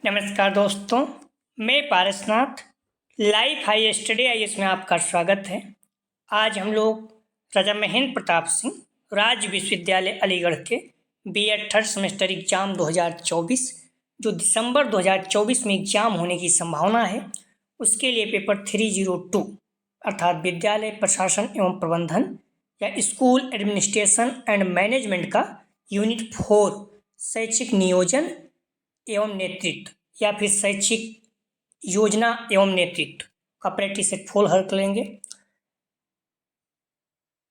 नमस्कार दोस्तों, मैं Parasnath life high study IAS में आपका स्वागत है। आज हम लोग राजा महेंद्र प्रताप सिंह राज्य विश्वविद्यालय अलीगढ़ के बीएड थर्ड सेमेस्टर एग्जाम 2024 जो दिसंबर 2024 में एग्जाम होने की संभावना है, उसके लिए पेपर 302 अर्थात विद्यालय प्रशासन एवं प्रबंधन या स्कूल एडमिनिस्ट्रेशन एंड मैनेजमेंट का यूनिट 4 शैक्षिक नियोजन एवं नेतृत्व या फिर शैक्षिक योजना एवं नेतृत्व का प्रैक्टिस सेट फुल हल करेंगे।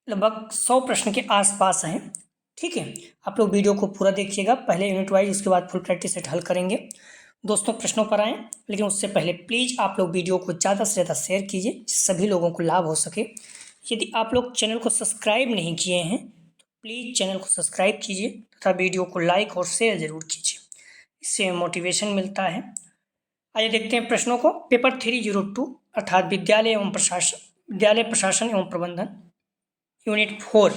लगभग 100 प्रश्न के आसपास हैं। ठीक है, आप लोग वीडियो को पूरा देखिएगा, पहले यूनिट वाइज, उसके बाद फुल प्रैक्टिस सेट हल करेंगे। दोस्तों प्रश्नों पर आएँ, लेकिन उससे पहले प्लीज़ आप लोग वीडियो को ज़्यादा से ज़्यादा शेयर कीजिए जिससे सभी लोगों को लाभ हो सके। यदि आप लोग चैनल को सब्सक्राइब नहीं किए हैं तो प्लीज़ चैनल को सब्सक्राइब कीजिए तथा वीडियो को लाइक और शेयर ज़रूर कीजिए, इससे मोटिवेशन मिलता है। आइए देखते हैं प्रश्नों को। पेपर 302 अर्थात विद्यालय प्रशासन एवं प्रबंधन यूनिट 4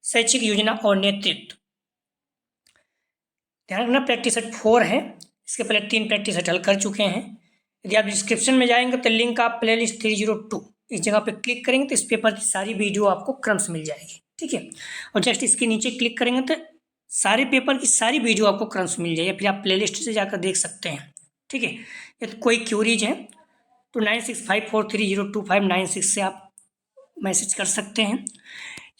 शैक्षिक योजना और नेतृत्व। ध्यान रखना प्रैक्टिस सेट 4 है, इसके पहले 3 प्रैक्टिस सेट हल कर चुके हैं। यदि आप डिस्क्रिप्शन में जाएंगे तो लिंक आप प्लेलिस्ट 302 इस जगह पे क्लिक करेंगे तो इस पेपर की सारी वीडियो आपको क्रम से मिल जाएगी। ठीक है, और जस्ट इसके नीचे क्लिक करेंगे तो सारे पेपर की सारी वीडियो आपको क्रम से मिल जाएगी, फिर आप प्लेलिस्ट से जाकर देख सकते हैं। ठीक है, यदि कोई क्यूरीज है तो 9654302596 से आप मैसेज कर सकते हैं।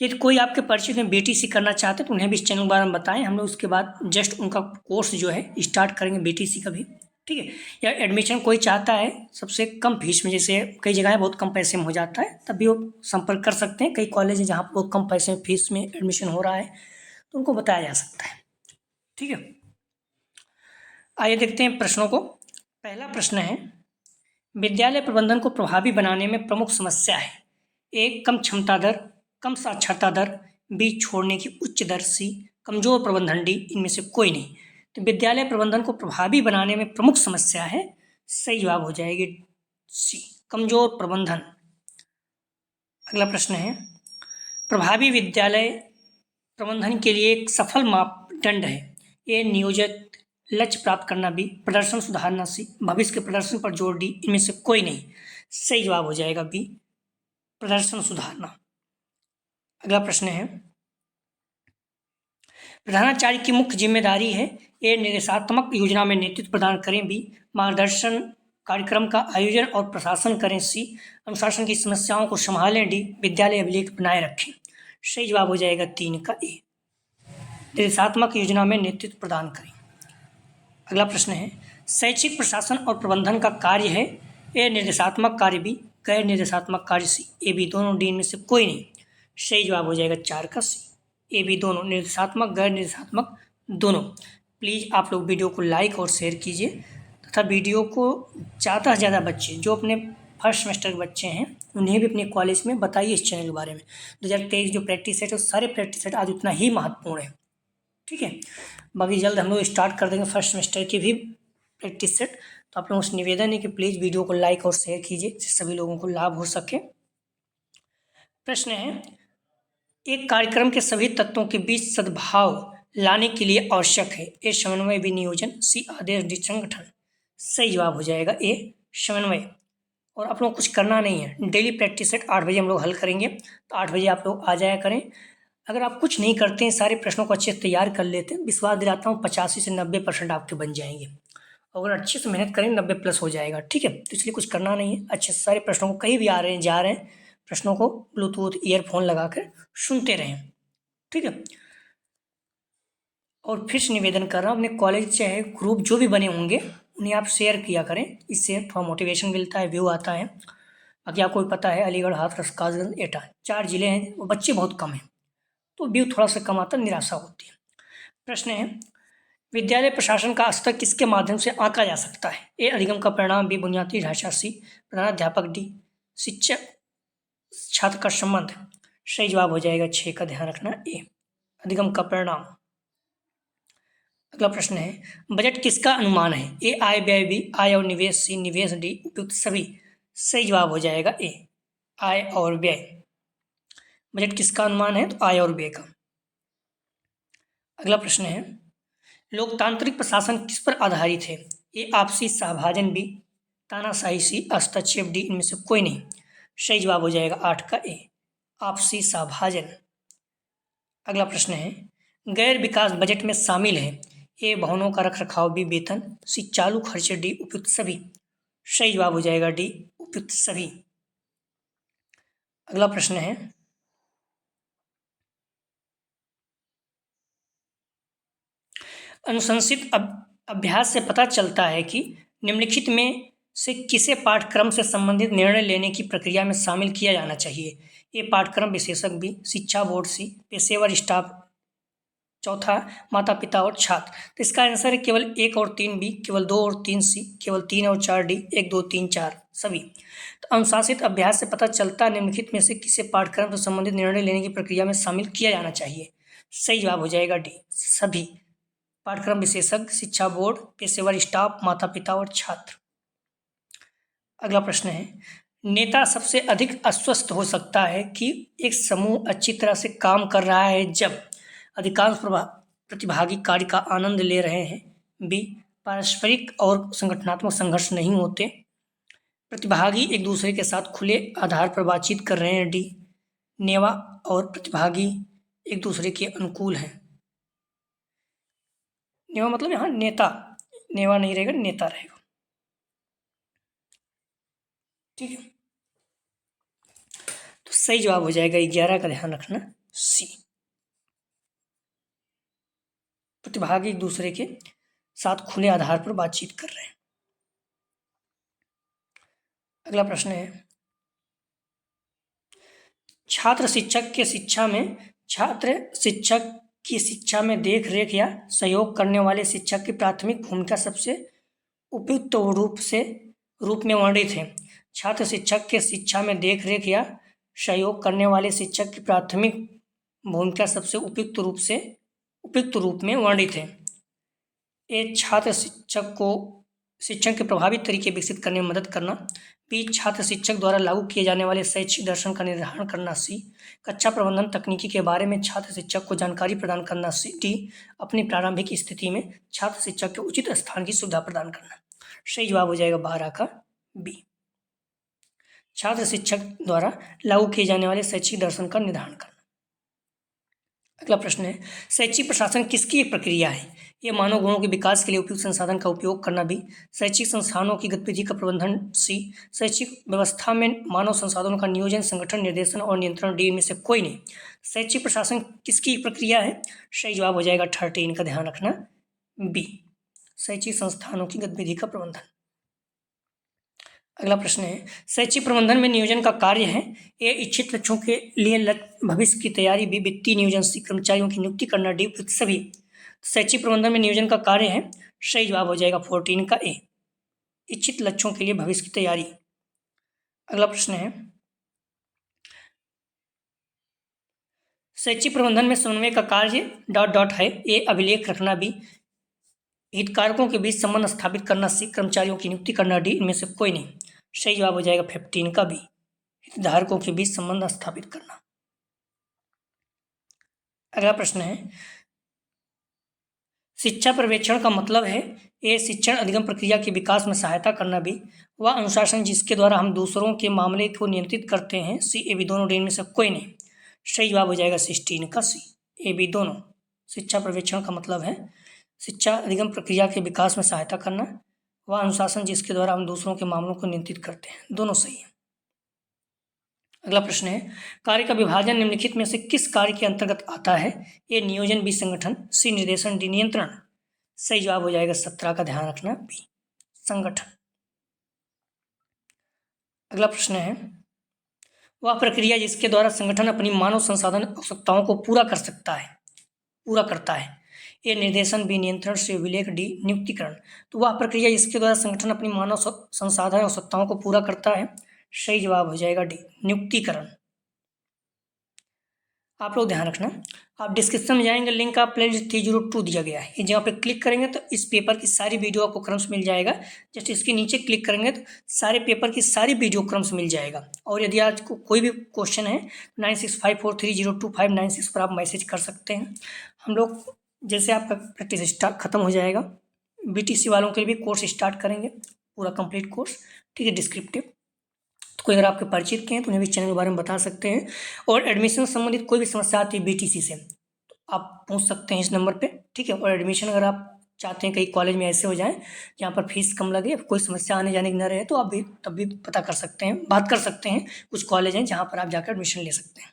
यदि कोई आपके परिचित में बीटीसी करना चाहते हैं तो उन्हें भी इस चैनल के बारे में बताएं, हम लोग उसके बाद जस्ट उनका कोर्स जो है स्टार्ट करेंगे बीटीसी का भी। ठीक है, या एडमिशन कोई चाहता है सबसे कम फीस में, जैसे कई जगह बहुत कम पैसे में हो जाता है, तब भी वो संपर्क कर सकते हैं। कई कॉलेज हैं जहाँ बहुत कम पैसे में फीस में एडमिशन हो रहा है तो उनको बताया जा सकता है। ठीक है, आइए देखते हैं प्रश्नों को। पहला प्रश्न है, विद्यालय प्रबंधन को प्रभावी बनाने में प्रमुख समस्या है। ए, कम क्षमता दर, कम साक्षरता दर, बी, छोड़ने की उच्च दर, सी, कमजोर प्रबंधन, डी, इनमें से कोई नहीं। तो विद्यालय प्रबंधन को प्रभावी बनाने में प्रमुख समस्या है, सही जवाब हो जाएगी सी, कमजोर प्रबंधन। अगला प्रश्न है, प्रभावी विद्यालय प्रबंधन के लिए एक सफल मापदंड है। ए, नियोजित लक्ष्य प्राप्त करना, बी, प्रदर्शन सुधारना, सी, भविष्य के प्रदर्शन पर जोर, डी, इनमें से कोई नहीं। सही जवाब हो जाएगा बी, प्रदर्शन सुधारना। अगला प्रश्न है, प्रधानाचार्य की मुख्य जिम्मेदारी है। ए, निर्देशात्मक योजना में नेतृत्व प्रदान करें, बी, मार्गदर्शन कार्यक्रम का आयोजन और प्रशासन करें, सी, अनुशासन की समस्याओं को संभालें, डी, विद्यालय अभिलेख बनाए रखें। सही जवाब हो जाएगा 3 का ए, निर्देशात्मक योजना में नेतृत्व प्रदान करें। अगला प्रश्न है, शैक्षिक प्रशासन और प्रबंधन का कार्य है। ए, निर्देशात्मक कार्य, बी, गैर निर्देशात्मक कार्य, सी, ए, बी, दोनों, डी, में से कोई नहीं। सही जवाब हो जाएगा 4 का सी, ए, बी, दोनों, निर्देशात्मक गैर निर्देशात्मक दोनों। प्लीज़ आप लोग वीडियो को लाइक और शेयर कीजिए तथा वीडियो को ज़्यादा से ज़्यादा बच्चे जो अपने फर्स्ट सेमेस्टर के बच्चे हैं उन्हें भी अपने कॉलेज में बताइए इस चैनल के बारे में। 2023 जो प्रैक्टिस सेट है सारे प्रैक्टिस सेट आज उतना ही महत्वपूर्ण है। ठीक है, बाकी जल्द हम लोग स्टार्ट कर देंगे फर्स्ट सेमेस्टर की भी प्रैक्टिस सेट। तो आप लोगों से निवेदन है कि प्लीज़ वीडियो को लाइक और शेयर कीजिए जिससे सभी लोगों को लाभ हो सके। प्रश्न है, एक कार्यक्रम के सभी तत्वों के बीच सद्भाव लाने के लिए आवश्यक है। ए, समन्वय, बी, नियोजन, सी, आदेश, डी, संगठन। सही जवाब हो जाएगा ए, समन्वय। और आप लोग कुछ करना नहीं है, डेली प्रैक्टिस सेट 8 बजे हम लोग हल करेंगे, तो 8 बजे आप लोग आ जाया करें। अगर आप कुछ नहीं करते हैं, सारे प्रश्नों को अच्छे से तैयार कर लेते हैं, विश्वास दिलाता हूँ 85 से 90% आपके बन जाएंगे। अगर अच्छे से मेहनत करें 90+ हो जाएगा। ठीक है, तो इसलिए कुछ करना नहीं है, अच्छे से सारे प्रश्नों को कहीं भी आ रहे हैं जा रहे हैं प्रश्नों को ब्लूटूथ ईयरफोन लगाकर सुनते रहें। ठीक है, और फिर से निवेदन कर रहा हूँ, अपने कॉलेज चाहे ग्रुप जो भी बने होंगे उन्हें आप शेयर किया करें, इससे थोड़ा मोटिवेशन मिलता है, व्यू आता है। बाकी आपको पता है अलीगढ़, हाथरस, कासगंज, एटा 4 जिले हैं और बच्चे बहुत कम हैं तो व्यू थोड़ा सा कम आता, निराशा होती है। प्रश्न है, विद्यालय प्रशासन का स्तर किसके माध्यम से आंका जा सकता है। ए, अधिगम का परिणाम, बी, बुनियादी ढांचा, सी, प्रधानाध्यापक, डी, शिक्षक छात्र का संबंध। सही जवाब हो जाएगा 6 का, ध्यान रखना ए, अधिगम का परिणाम। अगला प्रश्न है, बजट किसका अनुमान है। ए, आय व्यय, बी, आय और निवेश, सी, निवेश, डी, उपयुक्त सभी। सही जवाब हो जाएगा ए, आय और व्यय। बजट किसका अनुमान है, तो आय और व्यय का। अगला प्रश्न है, लोकतांत्रिक प्रशासन किस पर आधारित है। ए आपसी सहभाजन बी, तानाशाही सी, हस्तक्षेप डी, इनमें से कोई नहीं। सही जवाब हो जाएगा 8 का ए, आपसी सहभाजन। अगला प्रश्न है, गैर विकास बजट में शामिल है ए भवनों का रखरखाव, बी वेतन, सी चालू खर्चे, डी उपयुक्त सभी। सही जवाब हो जाएगा डी, उपयुक्त सभी। अगला प्रश्न है, अनुशंसित अभ्यास से पता चलता है कि निम्नलिखित में से किसे पाठ्यक्रम से संबंधित निर्णय लेने की प्रक्रिया में शामिल किया जाना चाहिए। ए पाठ्यक्रम विशेषज्ञ, बी शिक्षा बोर्ड, सी पेशेवर स्टाफ, चौथा माता पिता और छात्र। तो इसका आंसर है केवल 1 और 3 बी, केवल 2 और 3 सी, केवल 3 और 4 डी, 1 2 3 4 सभी। तो अनुशासित अभ्यास से पता चलता है निम्नलिखित में से किसे पाठ्यक्रम से संबंधित निर्णय लेने की प्रक्रिया में शामिल किया जाना चाहिए। सही जवाब हो जाएगा डी, सभी। पाठ्यक्रम विशेषज्ञ, शिक्षा बोर्ड, पेशेवर स्टाफ, माता पिता और छात्र। अगला प्रश्न है, नेता सबसे अधिक आश्वस्त हो सकता है कि एक समूह अच्छी तरह से काम कर रहा है जब अधिकांश प्रतिभागी कार्य का आनंद ले रहे हैं, बी पारस्परिक और संगठनात्मक संघर्ष नहीं होते, प्रतिभागी एक दूसरे के साथ खुले आधार पर बातचीत कर रहे हैं, डी नेवा और प्रतिभागी एक दूसरे के अनुकूल हैं। नेवा मतलब यहाँ नेता, नेवा नहीं रहेगा, नेता रहेगा। ठीक है, तो सही जवाब हो जाएगा 11 का, ध्यान रखना, सी। प्रतिभागी एक दूसरे के साथ खुले आधार पर बातचीत कर रहे हैं। अगला प्रश्न है, छात्र शिक्षक की शिक्षा में देख रेख या सहयोग करने वाले शिक्षक की प्राथमिक भूमिका सबसे उपयुक्त रूप में वर्णित है। छात्र शिक्षक के शिक्षा में देख रेख या सहयोग करने वाले शिक्षक की प्राथमिक भूमिका सबसे उपयुक्त रूप में वर्णित है। ए छात्र शिक्षक को शिक्षण के प्रभावी तरीके विकसित करने में मदद करना, बी छात्र शिक्षक द्वारा लागू किए जाने वाले शैक्षिक दर्शन का निर्धारण करना, सी कक्षा प्रबंधन तकनीकी के बारे में छात्र शिक्षक को जानकारी प्रदान करना, सी डी अपनी प्रारंभिक स्थिति में छात्र शिक्षक के उचित स्थान की सुविधा प्रदान करना। सही जवाब हो जाएगा 12 का बी, छात्र शिक्षक द्वारा लागू किए जाने वाले शैक्षिक दर्शन का निर्धारण करना। अगला प्रश्न है, शैक्षिक प्रशासन किसकी एक प्रक्रिया है। ये मानव गुणों के विकास के लिए उपयुक्त संसाधन का उपयोग करना, भी शैक्षिक संस्थानों की गतिविधि का प्रबंधन, सी शैक्षिक व्यवस्था में मानव संसाधनों का नियोजन, संगठन, निर्देशन और नियंत्रण, डी में से कोई नहीं। शैक्षिक प्रशासन किसकी प्रक्रिया है। सही जवाब हो जाएगा 13 का, ध्यान रखना, बी शैक्षिक संस्थानों की गतिविधि का प्रबंधन। अगला प्रश्न है, शैक्षिक प्रबंधन में नियोजन का कार्य है। ए इच्छित लक्ष्यों के लिए भविष्य की तैयारी, बी वित्तीय नियोजन, सी कर्मचारियों की नियुक्ति करना, डी उपयुक्त सभी। शैक्षिक प्रबंधन में नियोजन का कार्य है। सही जवाब हो जाएगा 14 का ए, इच्छित लक्ष्यों के लिए भविष्य की तैयारी। अगला प्रश्न है, शैक्षिक प्रबंधन में समन्वय का कार्य ... है। ए अभिलेख रखना, बी हितधारकों के बीच संबंध स्थापित करना, सी कर्मचारियों की नियुक्ति करना, डी इनमें से कोई नहीं। सही जवाब हो जाएगा 15 का बी, हितधारकों के बीच संबंध स्थापित करना। अगला प्रश्न है, शिक्षा पर्यवेक्षण का मतलब है। ए शिक्षण अधिगम प्रक्रिया के विकास में सहायता करना, बी वह अनुशासन जिसके द्वारा हम दूसरों के मामले को नियंत्रित करते हैं, सी ए बी दोनों, डी में से कोई नहीं। सही जवाब हो जाएगा 16 का सी, ए बी दोनों। शिक्षा पर्यवेक्षण का मतलब है शिक्षा अधिगम प्रक्रिया के विकास में सहायता करना, वह अनुशासन जिसके द्वारा हम दूसरों के मामलों को नियंत्रित करते हैं, दोनों सही है। अगला प्रश्न है, कार्य का विभाजन निम्नलिखित में से किस कार्य के अंतर्गत आता है। ए नियोजन, बी संगठन, सी निर्देशन, डी नियंत्रण। सही जवाब हो जाएगा 17 का, ध्यान रखना, बी संगठन। अगला प्रश्न है, वह प्रक्रिया जिसके द्वारा संगठन अपनी मानव संसाधन आवश्यकताओं को पूरा करता है। ए निर्देशन, बी नियंत्रण, सी अभिलेख, डी नियुक्तिकरण। तो वह प्रक्रिया जिसके द्वारा संगठन अपनी मानव संसाधन आवश्यकताओं को पूरा करता है। सही जवाब हो जाएगा डी नियुक्तिकरण। आप लोग ध्यान रखना, आप डिस्क्रिप्शन में जाएंगे, लिंक का प्लेलिस्ट 302 दिया गया है, ये जगह पे क्लिक करेंगे तो इस पेपर की सारी वीडियो आपको क्रम से मिल जाएगा। जस्ट इसके नीचे क्लिक करेंगे तो सारे पेपर की सारी वीडियो क्रम से मिल जाएगा। और यदि आज को कोई भी क्वेश्चन है 9654302596 पर आप मैसेज कर सकते हैं। हम लोग जैसे आपका प्रैक्टिस खत्म हो जाएगा, बीटीसी वालों के लिए भी कोर्स स्टार्ट करेंगे, पूरा कंप्लीट कोर्स, ठीक है, डिस्क्रिप्टिव। तो कोई अगर आपके परिचित के हैं तो उन्हें भी चैनल के बारे में बता सकते हैं। और एडमिशन संबंधित कोई भी समस्या आती है बीटीसी से तो आप पूछ सकते हैं इस नंबर पे, ठीक है। और एडमिशन अगर आप चाहते हैं कई कॉलेज में ऐसे हो जाए जहाँ पर फीस कम लगे, कोई समस्या आने जाने की न रहे, तो आप भी तब भी पता कर सकते हैं, बात कर सकते हैं। कुछ कॉलेज हैं जहाँ पर आप जाकर एडमिशन ले सकते हैं,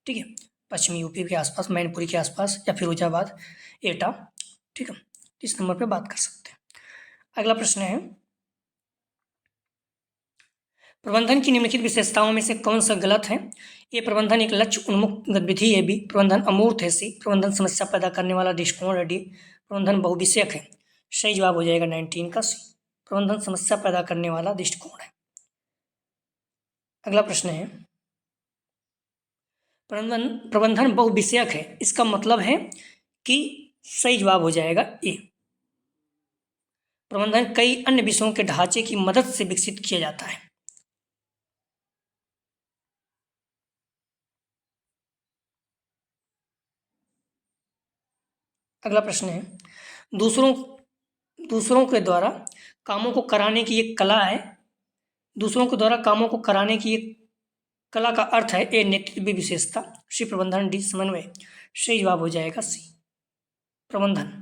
ठीक है। पश्चिमी यूपी के आसपास, मैनपुरी के आसपास या फिरोजाबाद, एटा, ठीक है। इस नंबर पर बात कर सकते हैं। अगला प्रश्न है, प्रबंधन की निम्नलिखित विशेषताओं में से कौन सा गलत है? ए, प्रबंधन एक लक्ष्य उन्मुख गतिविधि है। बी, प्रबंधन अमूर्त है। सी, प्रबंधन समस्या पैदा करने वाला दृष्टिकोण है। डी, प्रबंधन बहुविषयक है। सही जवाब हो जाएगा 19 का सी, प्रबंधन समस्या पैदा करने वाला दृष्टिकोण है। अगला प्रश्न है, प्रबंधन बहुविषयक है, इसका मतलब है कि सही जवाब हो जाएगा ए, प्रबंधन कई अन्य विषयों के ढांचे की मदद से विकसित किया जाता है। अगला प्रश्न है, दूसरों के द्वारा कामों को कराने की एक कला है। दूसरों के द्वारा कामों को कराने की एक कला का अर्थ है ए, नेतृत्व विशेषता। सी, प्रबंधन। डी, समन्वय। सही जवाब हो जाएगा सी, प्रबंधन।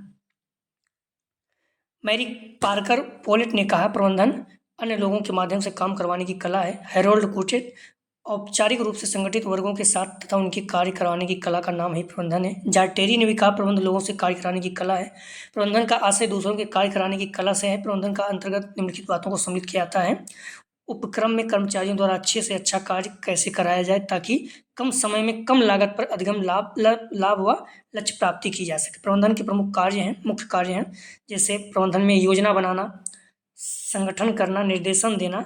मैरी पार्कर पोलेट ने कहा, प्रबंधन अन्य लोगों के माध्यम से काम करवाने की कला है। हैरोल्ड कुटेट, औपचारिक रूप से संगठित वर्गों के साथ तथा उनकी कार्य करवाने की कला का नाम ही प्रबंधन है। जार्टेरी ने भी कहा, प्रबंधन लोगों से कार्य कराने की कला है। प्रबंधन का आशय दूसरों के कार्य कराने की कला से है। प्रबंधन का अंतर्गत निम्नलिखित बातों को सम्मिलित किया जाता है। उपक्रम में कर्मचारियों द्वारा अच्छे से अच्छा कार्य कैसे कराया जाए ताकि कम समय में कम लागत पर अधिकतम लाभ व लक्ष्य प्राप्ति की जा सके। प्रबंधन के प्रमुख कार्य हैं, मुख्य कार्य हैं, जैसे प्रबंधन में योजना बनाना, संगठन करना, निर्देशन देना,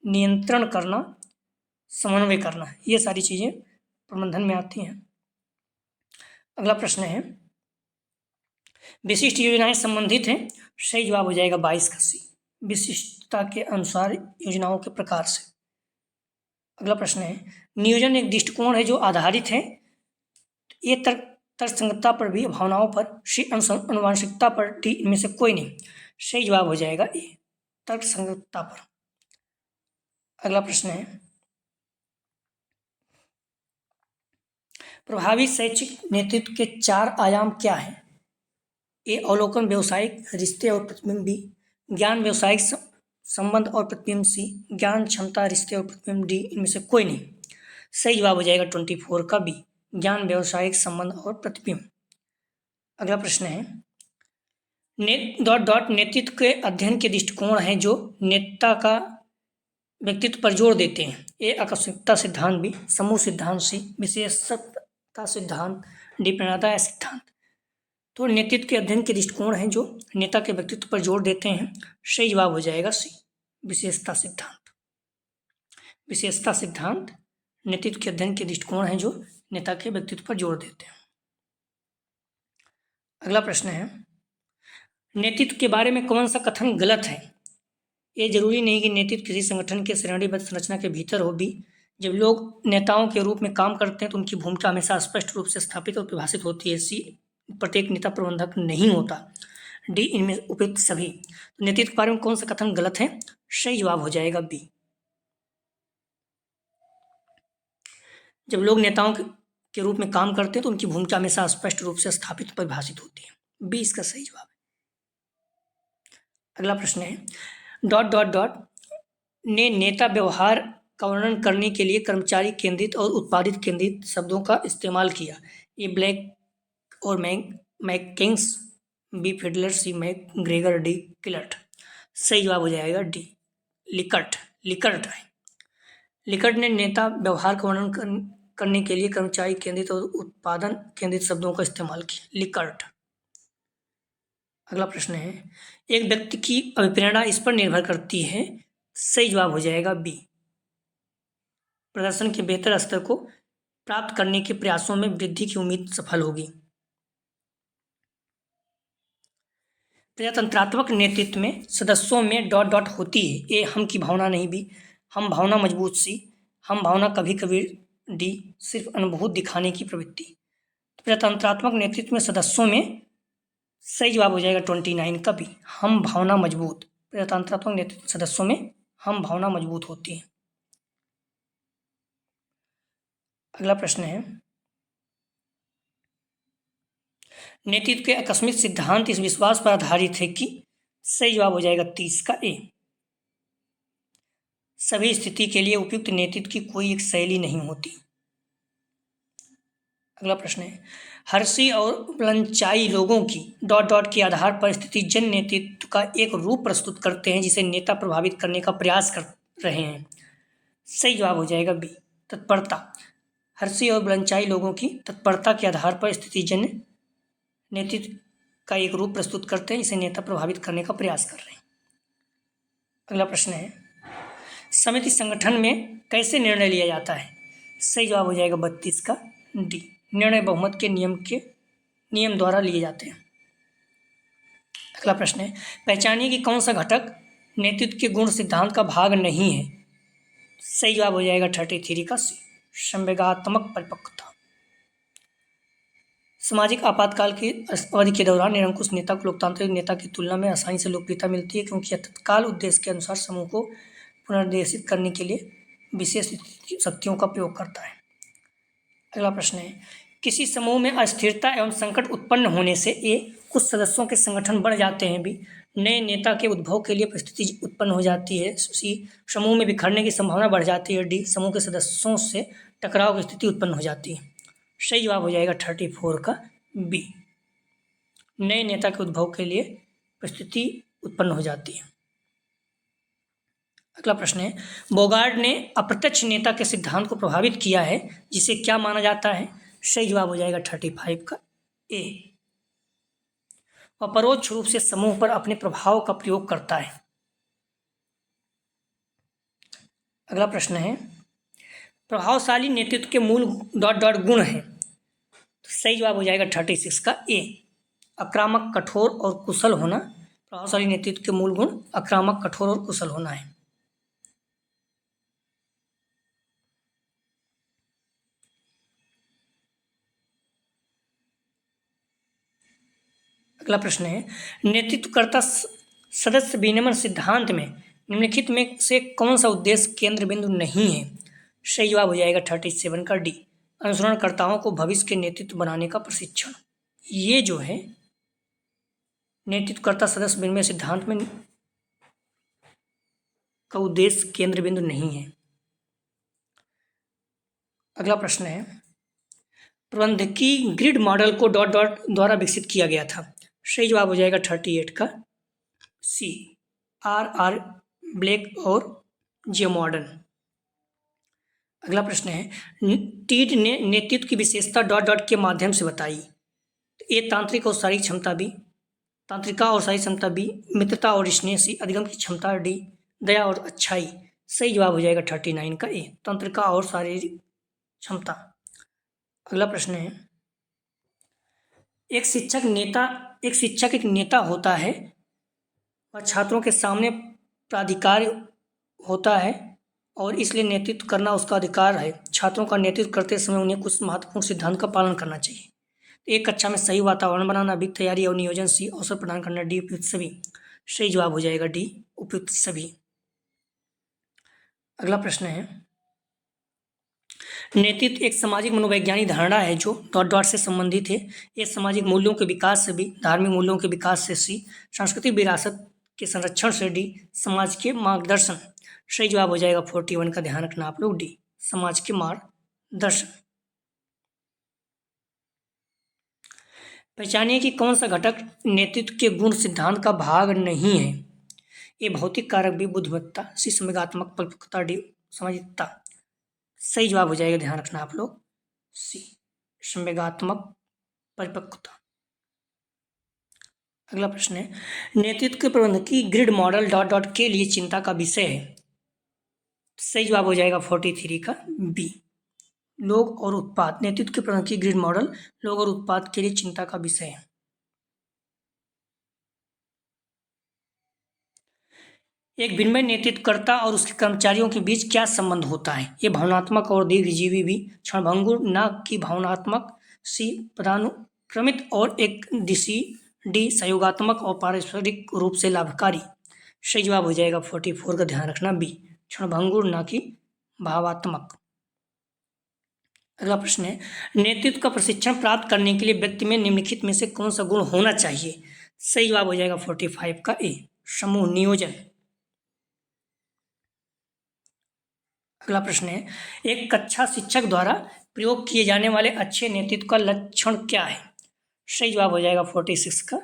नियंत्रण करना, समन्वय करना, ये सारी चीज़ें प्रबंधन में आती हैं। अगला प्रश्न है, विशिष्ट योजनाएं संबंधित हैं। सही जवाब हो जाएगा 22 का सी, विशिष्टता के अनुसार योजनाओं के प्रकार से। अगला प्रश्न है, नियोजन एक दृष्टिकोण है जो आधारित है। ये तर्कसंगतता पर भी, भावनाओं पर, अनुवांशिकता पर, डी, इनमें से कोई नहीं। सही जवाब हो जाएगा ए, तर्कसंगतता पर। अगला प्रश्न है, प्रभावी शैक्षिक नेतृत्व के 4 आयाम क्या हैं? ए, अवलोकन, व्यवसायिक, रिश्ते और प्रतिबिंब। बी, ज्ञान, व्यवसायिक संबंध और प्रतिबिंब। सी, ज्ञान, क्षमता, रिश्ते और प्रतिबिंब। डी, इनमें से कोई नहीं। सही जवाब हो जाएगा 24 का बी, ज्ञान, व्यवसायिक संबंध और प्रतिबिंब। अगला प्रश्न है, नेतृत्व के अध्ययन के दृष्टिकोण हैं जो नेता का व्यक्तित्व पर जोर देते हैं। ए, आकस्मिकता सिद्धांत। बी, समूह सिद्धांत। सी, विशेषता सिद्धांत। डी, प्रेरणादायक सिद्धांत। तो नेतृत्व के अध्ययन के दृष्टिकोण हैं जो नेता के व्यक्तित्व पर जोर देते हैं। सही जवाब हो जाएगा सी, विशेषता सिद्धांत। विशेषता सिद्धांत नेतृत्व के अध्ययन के दृष्टिकोण हैं जो नेता के व्यक्तित्व पर जोर देते हैं। अगला प्रश्न है, नेतृत्व के बारे में कौन सा कथन गलत है? ये जरूरी नहीं कि नेतृत्व किसी संगठन के श्रेणीबद्ध संरचना के भीतर हो। बी, जब लोग नेताओं के रूप में काम करते हैं तो उनकी भूमिका हमेशा स्पष्ट रूप से स्थापित और परिभाषित होती है। सी, प्रत्येक नेता प्रबंधक नहीं होता। डी, इनमें उपयुक्त सभी। तो नेतृत्व के बारे में कौन सा कथन गलत है? सही जवाब हो जाएगा बी, जब लोग नेताओं के रूप में काम करते हैं तो उनकी भूमिका हमेशा स्पष्ट रूप से स्थापित परिभाषित होती है। बी इसका सही जवाब है। अगला प्रश्न है, ने नेता व्यवहार का वर्णन करने के लिए कर्मचारी केंद्रित और उत्पादित केंद्रित शब्दों का इस्तेमाल किया। ए, ब्लैक और मैकिंग्स। B, Fiedler. C, McGregor. D, किलर्ट। सही जवाब हो जाएगा डी, लिकर्ट है। लिकर्ट ने नेता व्यवहार का वर्णन करने के लिए कर्मचारी केंद्रित और उत्पादन केंद्रित शब्दों का इस्तेमाल किया, लिकर्ट। अगला प्रश्न है, एक व्यक्ति की अभिप्रेरणा इस पर निर्भर करती है। सही जवाब हो जाएगा बी, प्रदर्शन के बेहतर स्तर को प्राप्त करने के प्रयासों में वृद्धि की उम्मीद सफल होगी। प्रजातंत्रात्मक नेतृत्व में सदस्यों में ... होती है। ए, हम की भावना नहीं। बी, हम भावना मजबूत। सी, हम भावना कभी कभी। डी, सिर्फ अनुभूति दिखाने की प्रवृत्ति। प्रजातंत्रात्मक नेतृत्व में सदस्यों में सही जवाब हो जाएगा 29 का बी, हम भावना मजबूत। प्रजातंत्रात्मक नेतृत्व सदस्यों में हम भावना मजबूत होती है। अगला प्रश्न है, नेतृत्व के आकस्मिक सिद्धांत इस विश्वास पर आधारित है कि, सही जवाब हो जाएगा 30 का ए, सभी स्थिति के लिए उपयुक्त नेतृत्व की कोई एक शैली नहीं होती। अगला प्रश्न है, हर्षी और ब्लंचाई लोगों की डॉट डॉट के आधार पर स्थितिजन्य नेतृत्व का एक रूप प्रस्तुत करते हैं जिसे नेता प्रभावित करने का प्रयास कर रहे हैं। सही जवाब हो जाएगा बी, तत्परता। हर्षी और ब्लंचाई लोगों की तत्परता के आधार पर स्थितिजन्य नेतृत्व का एक रूप प्रस्तुत करते हैं जिसे नेता प्रभावित करने का प्रयास कर रहे हैं। अगला प्रश्न है, समिति संगठन में कैसे निर्णय लिया जाता है। सही जवाब हो जाएगा 32 का डी, निर्णय बहुमत के नियम द्वारा लिए जाते हैं। अगला प्रश्न है, पहचानिए कि कौन सा घटक नेतृत्व के गुण सिद्धांत का भाग नहीं है। सही जवाब हो जाएगा 33 का सी, संवेगात्मक परिपक्वता। सामाजिक आपातकाल की अवधि के दौरान निरंकुश नेता को लोकतांत्रिक नेता की तुलना में आसानी से लोकप्रियता मिलती है क्योंकि यह तत्काल उद्देश्य के अनुसार समूह को पुनर्निर्देशित करने के लिए विशेष शक्तियों का प्रयोग करता है। अगला प्रश्न है, किसी समूह में अस्थिरता एवं संकट उत्पन्न होने से ए, कुछ सदस्यों के संगठन बढ़ जाते हैं। बी, नए नेता के उद्भव के लिए परिस्थिति उत्पन्न हो जाती है। सी, समूह में बिखरने की संभावना बढ़ जाती है। डी, समूह के सदस्यों से टकराव की स्थिति उत्पन्न हो जाती है। सही जवाब हो जाएगा 34 का बी, नए नेता के उद्भव के लिए परिस्थिति उत्पन्न हो जाती है। अगला प्रश्न है, बोगार्ड ने अप्रत्यक्ष नेता के सिद्धांत को प्रभावित किया है जिसे क्या माना जाता है। सही जवाब हो जाएगा 35 का ए, वह परोक्ष रूप से समूह पर अपने प्रभाव का प्रयोग करता है। अगला प्रश्न है, प्रभावशाली नेतृत्व के मूल डॉट डॉट गुण हैं। तो सही जवाब हो जाएगा 36 का ए, आक्रामक, कठोर और कुशल होना। प्रभावशाली नेतृत्व के मूल गुण आक्रामक, कठोर और कुशल होना है। अगला प्रश्न है, नेतृत्वकर्ता सदस्य विनियमन सिद्धांत में निम्नलिखित में से कौन सा उद्देश्य केंद्र बिंदु नहीं है। सही जवाब हो जाएगा 37 का डी, अनुसरणकर्ताओं को भविष्य के नेतृत्व बनाने का प्रशिक्षण। ये जो है नेतृत्वकर्ता सदस्य विनिमय सिद्धांत में का उद्देश्य केंद्र बिंदु नहीं है। अगला प्रश्न है, प्रबंधकीय grid model co dot dot द्वारा विकसित किया गया था। सही जवाब हो जाएगा 38 का सी, आर ब्लैक और जे मॉडर्न। अगला प्रश्न है, टीड ने नेतृत्व की विशेषता डॉट डॉट के माध्यम से बताई। ए, तांत्रिक और शारीरिक क्षमता। बी, तांत्रिका और शारीरिक क्षमता। बी, मित्रता और स्नेह। सी, अधिगम की क्षमता। डी, दया और अच्छाई। सही जवाब हो जाएगा 39 का ए, तांत्रिका और शारीरिक क्षमता। अगला प्रश्न है, एक शिक्षक एक नेता होता है। वह छात्रों के सामने प्राधिकारी होता है और इसलिए नेतृत्व करना उसका अधिकार है। छात्रों का नेतृत्व करते समय उन्हें कुछ महत्वपूर्ण सिद्धांत का पालन करना चाहिए। एक कक्षा में सही वातावरण बनाना। बी, तैयारी और नियोजन। सी, अवसर प्रदान करना। डी, उपयुक्त सभी। सही जवाब हो जाएगा डी, उपयुक्त सभी। अगला प्रश्न है, नेतृत्व एक सामाजिक मनोवैज्ञानिक धारणा है जो डॉट डॉट से संबंधित है। ये सामाजिक मूल्यों के विकास से। बी, धार्मिक मूल्यों के विकास से। सी, सांस्कृतिक विरासत के संरक्षण से। डी, समाज के मार्गदर्शन। सही जवाब हो जाएगा 41 का, ध्यान रखना आप लोग, डी, समाज के मार्गदर्शन। पहचानिए कि कौन सा घटक नेतृत्व के गुण सिद्धांत का भाग नहीं है। ए, भौतिक कारक। बी, बुद्धिमत्ता। सी, संवेगात्मक परिपक्वता। डी, सामाजिकता। सही जवाब हो जाएगा, ध्यान रखना आप लोग, सी, संवेगात्मक परिपक्वता। अगला प्रश्न है, नेतृत्व के प्रबंधकीय ग्रिड मॉडल डॉट डॉट के लिए चिंता का विषय है। सही जवाब हो जाएगा 43 का बी, लोग और उत्पाद। नेतृत्व के प्रबंधकीय ग्रिड मॉडल लोग और उत्पाद के लिए चिंता का विषय है। एक विनिमय नेतृत्वकर्ता और उसके कर्मचारियों के बीच क्या संबंध होता है। ये भावनात्मक और दीर्घजीवी भी, क्षणभंगुर न कि भावनात्मक। सी, पदानुक्रमित और एक दिशी। डी सहयोगात्मक और पारस्परिक रूप से लाभकारी। सही जवाब हो जाएगा 44 का, ध्यान रखना बी, क्षणभंगुर ना कि भावात्मक। अगला प्रश्न है, नेतृत्व का प्रशिक्षण प्राप्त करने के लिए व्यक्ति में निम्नलिखित में से कौन सा गुण होना चाहिए। सही जवाब हो जाएगा 45 का ए, समूह नियोजन। अगला प्रश्न है, एक कक्षा शिक्षक द्वारा प्रयोग किए जाने वाले अच्छे नेतृत्व का लक्षण क्या है। सही जवाब हो जाएगा 46 का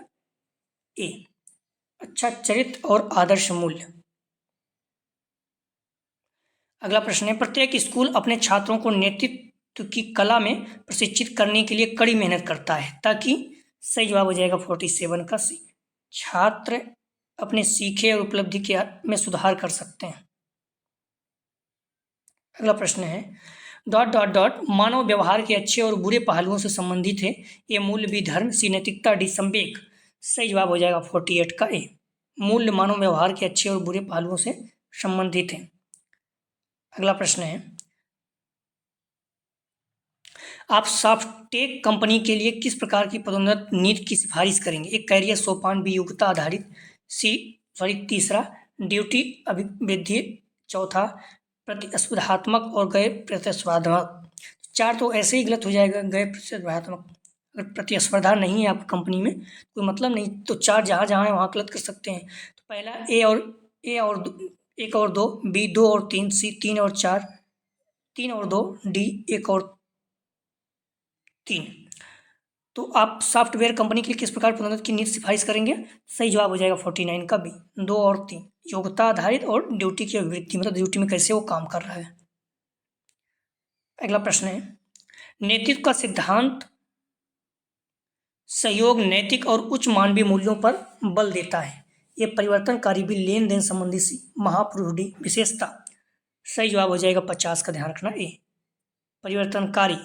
ए, अच्छा चरित्र और आदर्श मूल्य। अगला प्रश्न है, प्रत्येक स्कूल अपने छात्रों को नेतृत्व की कला में प्रशिक्षित करने के लिए कड़ी मेहनत करता है ताकि। सही जवाब हो जाएगा 47 का सी, छात्र अपने सीखे और उपलब्धि के में सुधार कर सकते हैं। अगला प्रश्न है, डॉट डॉट डॉट मानव व्यवहार के अच्छे और बुरे पहलुओं से संबंधित है। ये मूल्य भी धर्म, सी नैतिकता, डी संवेग। सही जवाब हो जाएगा 48 का ए, मूल्य मानव व्यवहार के अच्छे और बुरे पहलुओं से संबंधित है। अगला प्रश्न है, आप सॉफ्टेक कंपनी के लिए किस प्रकार की पदोन्नति नीति की सिफारिश करेंगे। एक कैरियर सोपान, बी योग्यता आधारित, तीसरा ड्यूटी अभिवृद्धि, चौथा प्रतिस्पर्धात्मक और गैर प्रतिस्पर्धात्मक। चार तो ऐसे ही गलत हो जाएगा, गैर प्रतिस्पर्धात्मक। अगर प्रतिस्पर्धा नहीं है आपकी कंपनी में कोई मतलब नहीं, तो चार जहाँ जहाँ है वहाँ गलत कर सकते हैं। तो पहला ए और एक और दो, बी 2 और 3, सी 3 और 4, 3 और 2, डी 1 और 3। तो आप सॉफ्टवेयर कंपनी के लिए किस प्रकार पदोन्नति की नीति सिफारिश करेंगे। सही जवाब हो जाएगा 49 का बी, 2 और 3, योग्यता आधारित और ड्यूटी की अभिवृद्धि, मतलब ड्यूटी में कैसे वो काम कर रहा है। अगला प्रश्न है, नेतृत्व का सिद्धांत सहयोग, नैतिक और उच्च मानवीय मूल्यों पर बल देता है। ये परिवर्तनकारी भी, लेन देन संबंधी सी, महापुरुष डी, विशेषता। सही जवाब हो जाएगा 50 का, ध्यान रखना ए, परिवर्तनकारी।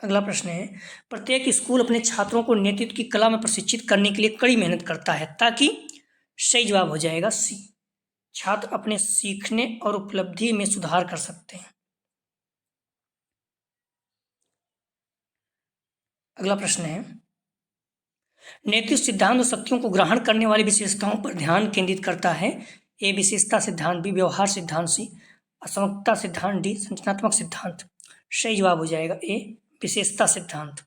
अगला प्रश्न है, प्रत्येक स्कूल अपने छात्रों को नेतृत्व की कला में प्रशिक्षित करने के लिए कड़ी मेहनत करता है ताकि। सही जवाब हो जाएगा सी, छात्र अपने सीखने और उपलब्धि में सुधार कर सकते हैं। अगला प्रश्न है, नेतृत्व सिद्धांत और शक्तियों को ग्रहण करने वाली विशेषताओं पर ध्यान केंद्रित करता है। ए विशेषता सिद्धांत, बी व्यवहार सिद्धांत, सी असमर्थता सिद्धांत, डी संरचनात्मक सिद्धांत। सही जवाब हो जाएगा ए, विशेषता सिद्धांत।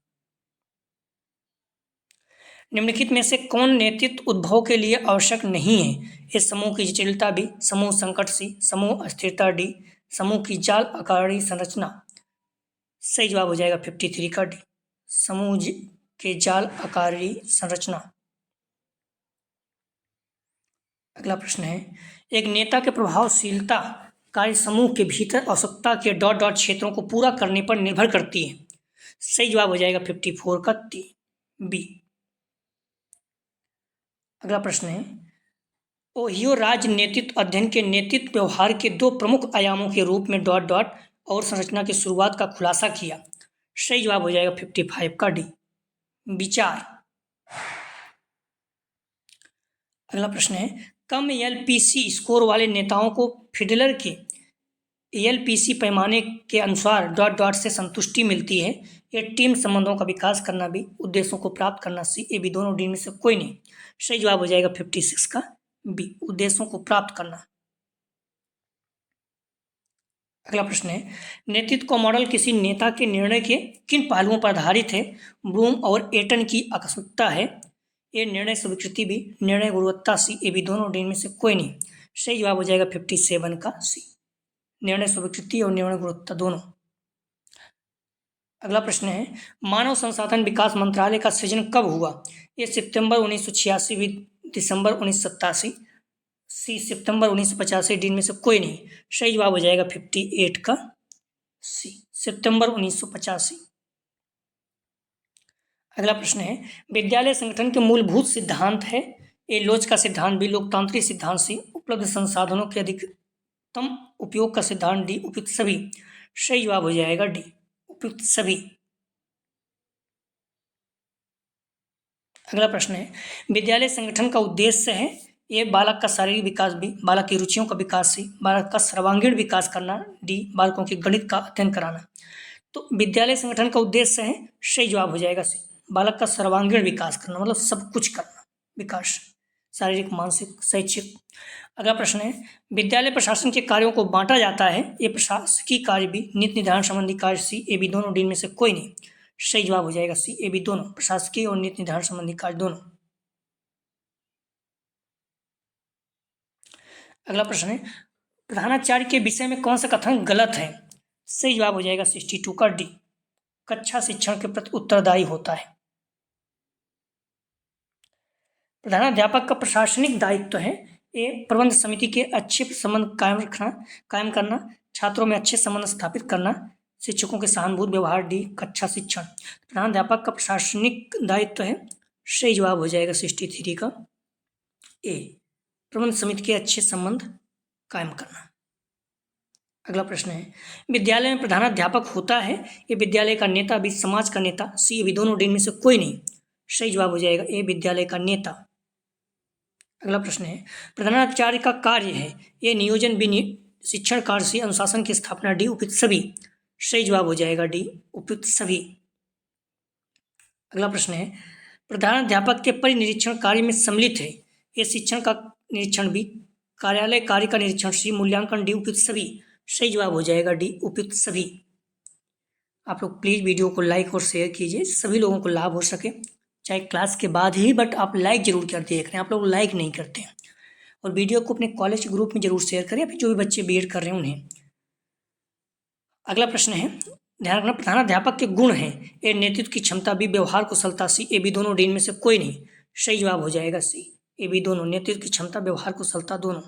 निम्नलिखित में से कौन नेतृत्व उद्भव के लिए आवश्यक नहीं है। ए समूह की जटिलता, बी समूह संकट, सी समूह अस्थिरता, डी समूह की जाल आकारी संरचना। सही जवाब हो जाएगा 53 का डी, समूह के जाल आकारी संरचना। अगला प्रश्न है, एक नेता के प्रभावशीलता कार्य समूह के भीतर आवश्यकता के डॉट डॉट क्षेत्रों को पूरा करने पर निर्भर करती है। सही जवाब हो जाएगा 54 का बी। अगला प्रश्न है, ओहियो राज्य नेतृत्व अध्ययन के नेतृत्व व्यवहार के 2 प्रमुख आयामों के रूप में डॉट डॉट और संरचना की शुरुआत का खुलासा किया। सही जवाब हो जाएगा 55 का डी, विचार। अगला प्रश्न है, कम एलपीसी स्कोर वाले नेताओं को फिडलर के एलपीसी पैमाने के अनुसार डॉट डॉट से संतुष्टि मिलती है। ये टीम संबंधों का विकास करना, भी उद्देश्यों को प्राप्त करना, सी ए बी दोनों डी में से कोई नहीं। सही जवाब हो जाएगा 56 का बी, उद्देश्यों को प्राप्त करना। अगला प्रश्न है, नेतृत्व का मॉडल किसी नेता के निर्णय के किन पहलुओं पर आधारित है। ब्लूम और एटन की आकस्मिकता है। ए निर्णय स्वीकृति, भी निर्णय गुणवत्ता, सी ए बी दोनों डी में से कोई नहीं। सही जवाब हो जाएगा 57 का सी, निर्णय स्वीकृति और निर्णय गुणवत्ता दोनों। अगला प्रश्न है, मानव संसाधन विकास मंत्रालय का सृजन कब हुआ। ये सितंबर 1986, भी दिसंबर 1987, सी सितंबर 1985, डी में से कोई नहीं। सही जवाब हो जाएगा 58 का सी, सितंबर 1985। अगला प्रश्न है, विद्यालय संगठन के मूलभूत सिद्धांत है। ए लोच का सिद्धांत, बी लोकतांत्रिक सिद्धांत, सी उपलब्ध संसाधनों के अधिकतम उपयोग का सिद्धांत, डी उपयुक्त सभी। सही जवाब हो जाएगा डी, उपयुक्त सभी। अगला प्रश्न है, विद्यालय संगठन का उद्देश्य है। ए बालक का शारीरिक विकास, बी बालक की रुचियों का विकास, सी बालक का सर्वांगीण विकास करना, डी बालकों के गणित का अध्ययन कराना। तो विद्यालय संगठन का उद्देश्य है। सही जवाब हो जाएगा सी, बालक का सर्वांगीण विकास करना, मतलब सब कुछ करना, विकास, शारीरिक, मानसिक, शैक्षिक। अगला प्रश्न है, विद्यालय प्रशासन के कार्यों को बांटा जाता है। ये प्रशासकीय कार्य भी, नीति निर्धारण संबंधी कार्य सी, ए, बी दोनों, डी इनमें से कोई नहीं। सही जवाब हो जाएगा सी, ए, बी दोनों, प्रशासकीय और नीति निर्धारण संबंधी कार्य दोनों। अगला प्रश्न है, प्रधानाचार्य के विषय में कौन सा कथन गलत है। सही जवाब हो जाएगा 62 का डी, कक्षा शिक्षण के प्रति उत्तरदायी होता है। प्रधानाध्यापक का प्रशासनिक दायित्व है, ए, प्रबंध समिति के अच्छे संबंध कायम करना, छात्रों में अच्छे संबंध स्थापित करना, शिक्षकों के सहानुभूत व्यवहार, डी, कक्षा शिक्षण। प्रधानाध्यापक का प्रशासनिक दायित्व है, सही जवाब हो जाएगा 63 का ए, प्रबंध समिति के अच्छे संबंध कायम करना। अगला प्रश्न है, विद्यालय में प्रधानाध्यापक होता है। ये विद्यालय का नेता, बी, समाज का नेता, सी, ये भी दोनों, डी में से कोई नहीं। सही जवाब हो जाएगा ए, विद्यालय का नेता। अगला प्रश्न है, प्रधानाचार्य का कार्य है, ये नियोजन, बी, शिक्षण कार्य, सी, अनुशासन की स्थापना, डी, उपयुक्त सभी। सही जवाब हो जाएगा डी, उपयुक्त सभी। अगला प्रश्न है, प्रधानाध्यापक के परिनिरीक्षण कार्य में सम्मिलित है। ये शिक्षण का निरीक्षण, बी, कार्यालय कार्य का निरीक्षण, सी, मूल्यांकन, डी, उपयुक्त सभी। सही जवाब हो जाएगा डी, उपयुक्त सभी। आप लोग प्लीज़ वीडियो को लाइक और शेयर कीजिए, सभी लोगों को लाभ हो सके, चाहे क्लास के बाद ही, बट आप लाइक जरूर कर देख रहे हैं, आप लोग लाइक नहीं करते हैं। और वीडियो को अपने कॉलेज ग्रुप में जरूर शेयर करें, फिर जो भी बच्चे बीएड कर रहे हैं उन्हें। अगला प्रश्न है, ध्यान रखना, प्रधानाध्यापक के गुण हैं, ए, नेतृत्व की क्षमता, बी, व्यवहार कुशलता, सी, ए, बी दोनों, डी में से कोई नहीं। सही जवाब हो जाएगा सी, ए, बी दोनों, नेतृत्व की क्षमता, व्यवहार कुशलता दोनों।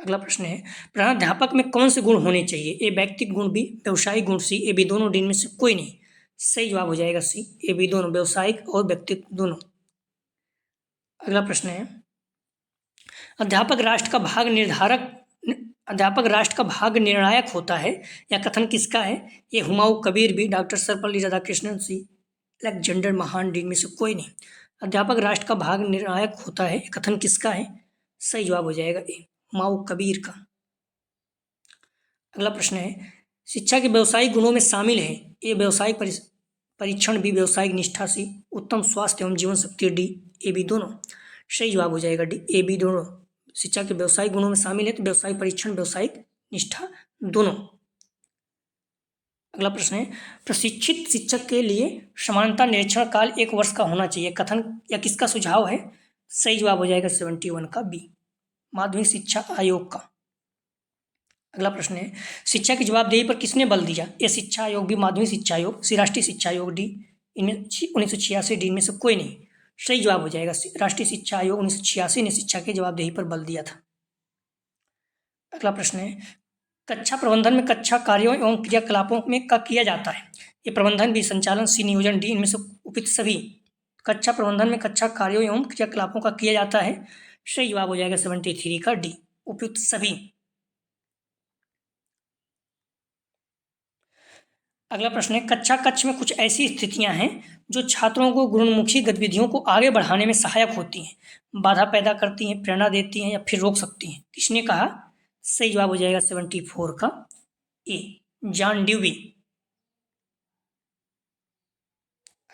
अगला प्रश्न है, प्रधानाध्यापक में कौन से गुण होने चाहिए। ए, व्यक्तिगत गुण, बी, व्यवसायिक गुण, सी, ए, बी दोनों, डी में से कोई नहीं। सही जवाब हो जाएगा सी, ए, बी दोनों, व्यवसायिक और व्यक्तित्व दोनों। अगला प्रश्न है, अध्यापक राष्ट्र का भाग निर्णायक होता है। यह कथन किसका है। ये हुमायूं कबीर, बी, डॉक्टर सर्वपल्ली राधाकृष्णन, सी, अलेक्जेंडर महान, डी में से कोई नहीं। अध्यापक राष्ट्र का भाग निर्णायक होता है, कथन किसका है। सही जवाब हो जाएगा ए, हुमायूं कबीर का। अगला प्रश्न है, शिक्षा के व्यवसायिक गुणों में शामिल है। ए, व्यवसायिक परीक्षण, बी, व्यवसायिक निष्ठा, सी, उत्तम स्वास्थ्य एवं जीवन शक्ति, डी, ए, बी दोनों। सही जवाब हो जाएगा डी, ए, बी दोनों, शिक्षा के व्यवसायिक गुणों में शामिल है, तो व्यवसायिक परीक्षण, व्यवसायिक निष्ठा दोनों। अगला प्रश्न है, प्रशिक्षित शिक्षक के लिए समानता निरीक्षण काल 1 वर्ष का होना चाहिए, कथन या किसका सुझाव है। सही जवाब हो जाएगा 71 का बी, माध्यमिक शिक्षा आयोग का। अगला प्रश्न है, शिक्षा की जवाबदेही पर किसने बल दिया। ए, शिक्षा आयोग, बी, माध्यमिक शिक्षा आयोग, सी, राष्ट्रीय शिक्षा आयोग, डी, इनमें 1986, डी में से कोई नहीं। सही जवाब हो जाएगा राष्ट्रीय शिक्षा आयोग 1986 ने शिक्षा की जवाबदेही पर बल दिया था। अगला प्रश्न है, कक्षा प्रबंधन में कक्षा कार्यों एवं क्रियाकलापों में का किया जाता है। ये प्रबंधन, बी, संचालन, सी, नियोजन, डी इनमें से उपयुक्त सभी। कक्षा प्रबंधन में कक्षा कार्यों एवं क्रियाकलापों का किया जाता है। सही जवाब हो जाएगा 73 का डी, उपयुक्त सभी। अगला प्रश्न है, कक्षा कक्ष में कुछ ऐसी स्थितियां हैं जो छात्रों को गुणोन्मुखी गतिविधियों को आगे बढ़ाने में सहायक होती हैं, बाधा पैदा करती हैं, प्रेरणा देती हैं या फिर रोक सकती हैं। किसने कहा। सही जवाब हो जाएगा 74 का ए, जॉन ड्यूवी।